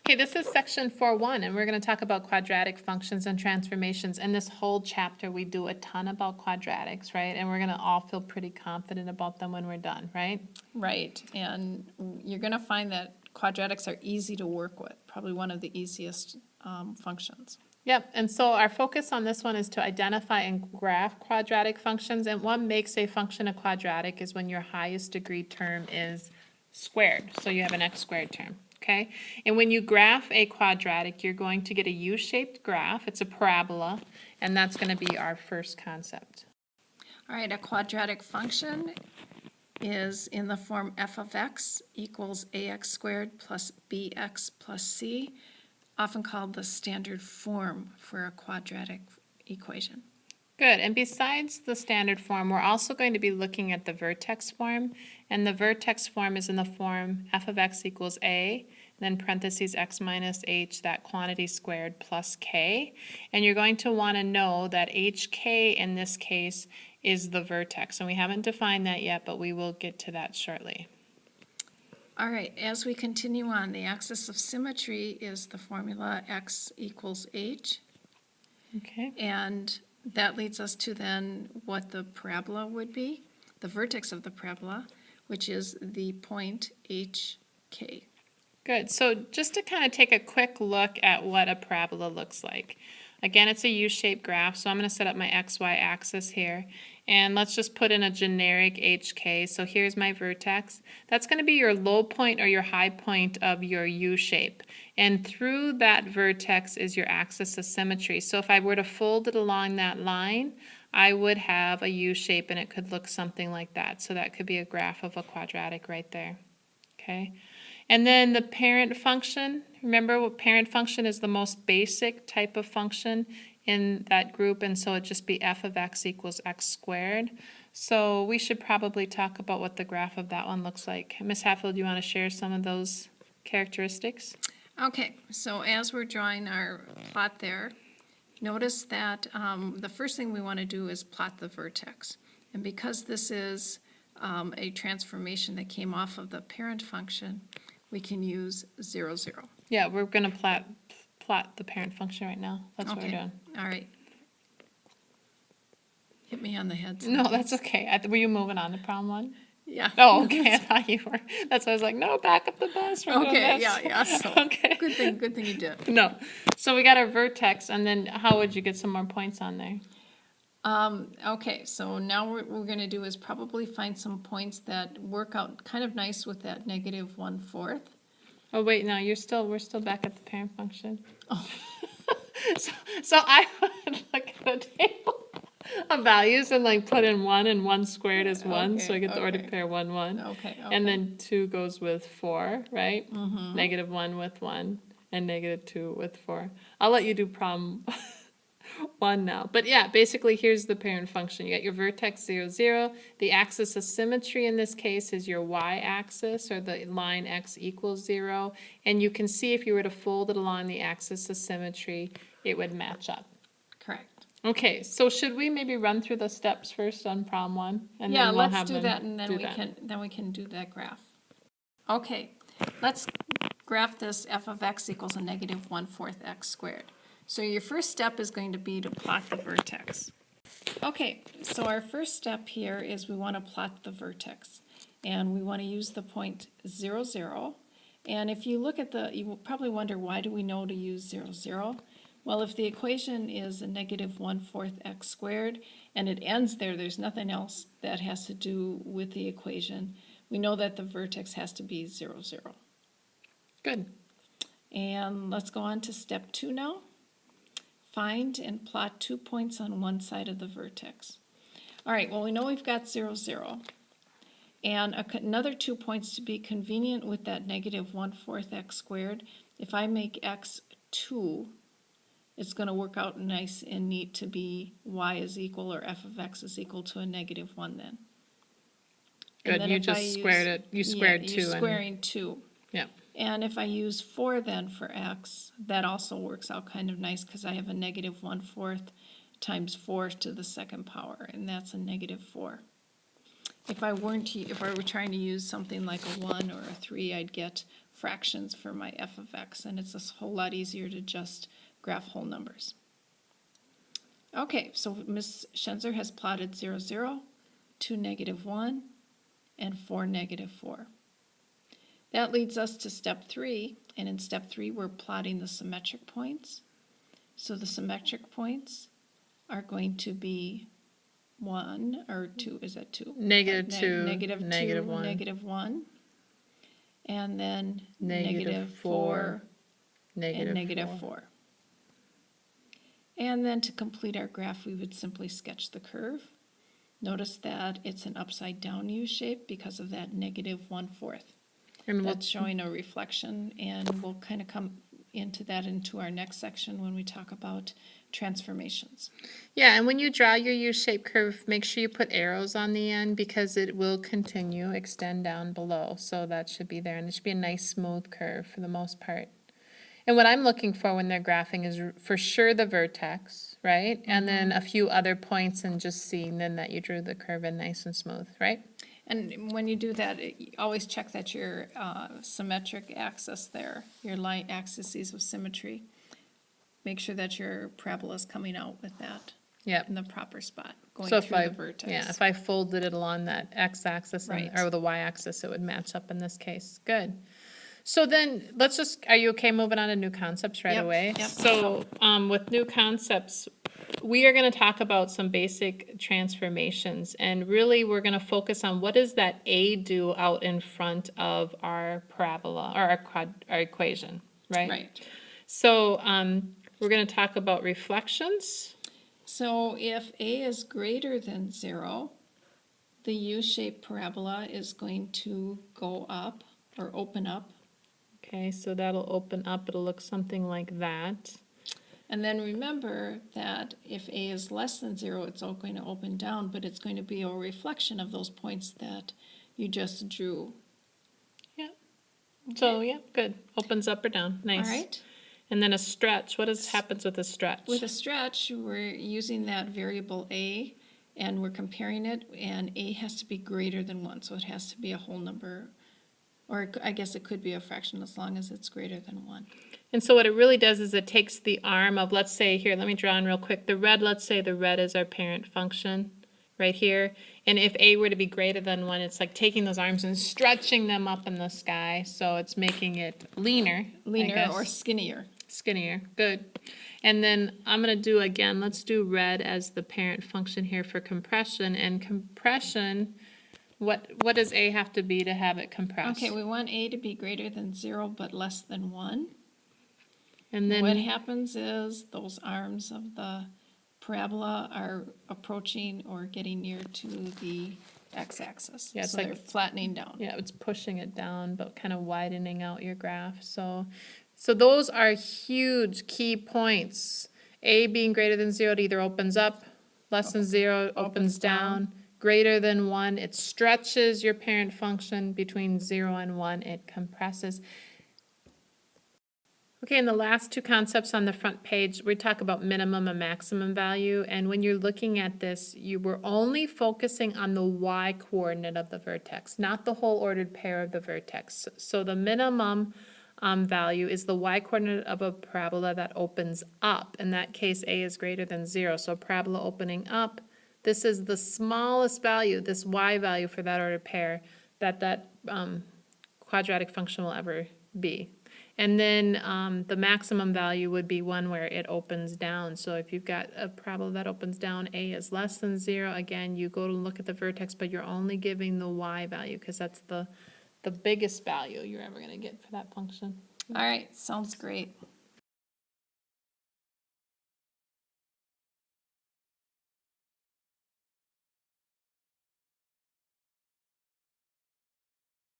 Okay, this is section 4.1, and we're going to talk about quadratic functions and transformations. In this whole chapter, we do a ton about quadratics, right? And we're going to all feel pretty confident about them when we're done, right? Right, and you're going to find that quadratics are easy to work with, probably one of the easiest functions. Yep, and so our focus on this one is to identify and graph quadratic functions. And what makes a function a quadratic is when your highest degree term is squared. So you have an x squared term, okay? And when you graph a quadratic, you're going to get a U-shaped graph. It's a parabola, and that's going to be our first concept. All right, a quadratic function is in the form f of x equals ax squared plus bx plus c, often called the standard form for a quadratic equation. Good, and besides the standard form, we're also going to be looking at the vertex form, and the vertex form is in the form f of x equals a, then parentheses x minus h, that quantity squared, plus k, and you're going to want to know that hk in this case is the vertex, and we haven't defined that yet, but we will get to that shortly. All right, as we continue on, the axis of symmetry is the formula x equals h, Okay. and that leads us to then what the parabola would be, the vertex of the parabola, which is the point hk. Good. So just to kind of take a quick look at what a parabola looks like. Again, it's a U-shaped graph, so I'm going to set up my xy axis here. And let's just put in a generic HK. So here's my vertex. That's going to be your low point or your high point of your U shape. And through that vertex is your axis of symmetry. So if I were to fold it along that line, I would have a U shape, and it could look something like that. So that could be a graph of a quadratic right there. Okay. And then the parent function, remember what parent function is the most basic type of function in that group, and so it'd just be f of x equals x squared. So we should probably talk about what the graph of that one looks like. Ms. Hatfield, do you want to share some of those characteristics? Okay, so as we're drawing our plot there, notice that the first thing we want to do is plot the vertex. And because this is a transformation that came off of the parent function, we can use 0, 0. Yeah, we're going to plot the parent function right now. That's what we're Okay, doing. all right. Hit me on the head. No, that's okay. Were you moving on to problem one? Yeah. Oh, okay. I thought you were. That's why I was like, no, back up the bus. We're doing Okay, this. yeah, so, Okay. good thing you did. No. So we got our vertex, and then how would you get some more points on there? Okay, so now what we're gonna do is probably find some points that work out kind of nice with that negative 1/4. Oh, wait, no, we're still back at the parent function. Oh. So I would look at a table of values and like put in 1, and 1 squared is 1, so I get the ordered pair 1, 1. Okay. And then 2 goes with 4, right? Mm-hmm. Negative 1 with 1, and negative 2 with 4. I'll let you do problem 1 now. But yeah, basically here's the parent function. You got your vertex 0, 0. The axis of symmetry in this case is your y-axis, or the line x equals 0. And you can see if you were to fold it along the axis of symmetry, it would match up. Correct. Okay, so should we maybe run through the steps first on problem 1? And Yeah, then we'll let's have do them that, and then do we that. can do that graph. Okay, let's graph this f of x equals a negative 1/4 x squared. So your first step is going to be to plot the vertex. Okay, so our first step here is we want to plot the vertex, and we want to use the point 0, 0. And if you look at you will probably wonder, why do we know to use 0, 0? Well, if the equation is a negative 1/4 x squared, and it ends there, there's nothing else that has to do with the equation, we know that the vertex has to be 0, 0. Good. And let's go on to step 2 now. Find and plot 2 points on one side of the vertex. All right, well, we know we've got 0, 0. And another 2 points to be convenient with that negative 1/4 x squared. If I make x 2, it's going to work out nice and neat to be y is equal, or f of x is equal to a negative 1 then. Good, you just squared it. You squared 2. You're squaring 2. Yeah. And if I use 4 then for x, that also works out kind of nice, because I have a negative 1/4 times 4 to the second power, and that's a negative 4. If I were trying to use something like a 1 or a 3, I'd get fractions for my f of x, and it's a whole lot easier to just graph whole numbers. Okay, so Ms. Schenzer has plotted 0, 0, 2, -1, and 4, -4. That leads us to step 3, and in step 3 we're plotting the symmetric points. So the symmetric points are going to be 1 or 2, is that 2? -2, -2, -1, -1, and then -4, and -4. -4. And then to complete our graph, we would simply sketch the curve. Notice that it's an upside down U shape because of that -1/4. And we'll, That's showing a reflection, and we'll kind of come into our next section when we talk about transformations. yeah, and when you draw your U-shaped curve, make sure you put arrows on the end because it will continue, extend down below. So that should be there, and it should be a nice smooth curve for the most part. And what I'm looking for when they're graphing is for sure the vertex, right? And then a few other points and just seeing then that you drew the curve in nice and smooth, right? And when you do that, always check that your symmetric axis there, your line axes of symmetry, make sure that your parabola is coming out with that Yep. in the proper spot, going So through the vertex. yeah, if I folded it along that x-axis Right. or the y-axis, it would match up in this case. Good. So then let's just, are you okay moving on to new concepts right Yep, away? yep. So with new concepts, we are going to talk about some basic transformations, and really we're going to focus on what does that A do out in front of our parabola or our equation, right? Right. So we're going to talk about reflections. So if A is greater than 0, the U-shaped parabola is going to go up or open up. Okay, so that'll open up. It'll look something like that. And then remember that if A is less than 0, it's all going to open down, but it's going to be a reflection of those points that you just drew. Yeah. So, yeah, good. Opens up or down. Nice. All right. And then a stretch. What happens with a stretch? With a stretch, we're using that variable A, and we're comparing it, and A has to be greater than 1, so it has to be a whole number. Or I guess it could be a fraction as long as it's greater than 1. And so what it really does is it takes the arm of, let's say, here, let me draw in real quick. The red, let's say the red is our parent function right here. And if A were to be greater than 1, it's like taking those arms and stretching them up in the sky. So it's making it leaner. Leaner or skinnier. Skinnier. Good. And then I'm going to do, again, let's do red as the parent function here for compression. And compression, what does A have to be to have it compressed? Okay, we want A to be greater than 0 but less than 1. And then What happens is those arms of the parabola are approaching or getting near to the x-axis. Yeah, it's so like- they're flattening down. yeah, it's pushing it down, but kind of widening out your graph. So those are huge key points. A being greater than 0, it either opens up, less than 0, opens down. Greater than 1, it stretches your parent function. Between 0 and 1, it compresses. Okay, and the last two concepts on the front page, we talk about minimum and maximum value. And when you're looking at this, you were only focusing on the y coordinate of the vertex, not the whole ordered pair of the vertex. So the minimum value is the y coordinate of a parabola that opens up. In that case, A is greater than 0. So parabola opening up, this is the smallest value, this y value for that ordered pair that quadratic function will ever be. And then the maximum value would be one where it opens down. So if you've got a parabola that opens down, A is less than 0, again, you go to look at the vertex, but you're only giving the y value because that's the biggest value you're ever going to get for that function. All right, sounds great.